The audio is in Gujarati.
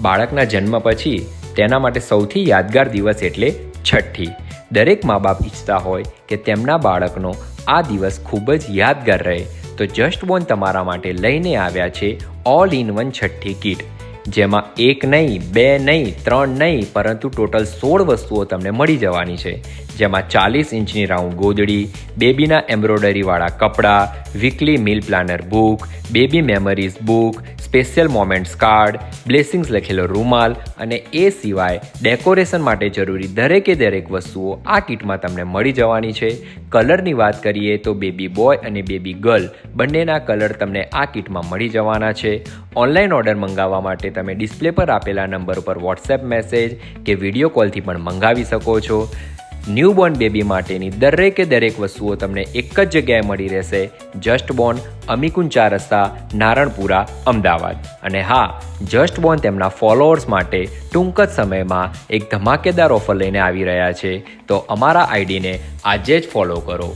બાળકના જન્મ પછી તેના માટે સૌથી યાદગાર દિવસ એટલે છઠ્ઠી. દરેક મા બાપ ઈચ્છતા હોય કે તેમના બાળકનો આ દિવસ ખૂબ જ યાદગાર રહે, તો જસ્ટબોર્ન તમારા માટે લઈને આવ્યા છે ઓલ ઇન વન છઠ્ઠી કીટ, જેમાં 1 નહીં, 2 નહીં, 3 નહીં, પરંતુ ટોટલ 16 વસ્તુઓ તમને મળી જવાની છે. જેમાં 40 ઇંચની રાઉન્ડ ગોદડી, બેબીના એમ્બ્રોઇડરીવાળા કપડાં, weekly meal planner book, baby memories book, special moments card, blessings લખેલો રૂમાલ અને એ સિવાય ડેકોરેશન માટે જરૂરી દરેકે દરેક વસ્તુઓ આ કીટમાં તમને મળી જવાની છે. કલરની વાત કરીએ તો બેબી બોય અને બેબી ગર્લ બંનેના કલર તમને આ કીટમાં મળી જવાના છે. ઓનલાઈન ઓર્ડર મંગાવવા માટે તમે ડિસ્પ્લે પર આપેલા નંબર પર વોટ્સએપ મેસેજ કે વિડીયો કોલથી પણ મંગાવી શકો છો. ન્યૂબોર્ન બેબી માટેની દરેકે દરેક વસ્તુઓ તમને એક જ જગ્યાએ મળી રહેશે, જસ્ટબોર્ન, અમીકુંજ 4 રસ્તા, નારણપુરા, અમદાવાદ. અને હા, જસ્ટબોર્ન તેમના ફોલોઅર્સ માટે ટૂંક જ સમયમાં એક ધમાકેદાર ઓફર લઈને આવી રહ્યા છે, તો અમારા આઈડીને આજે જ ફોલો કરો.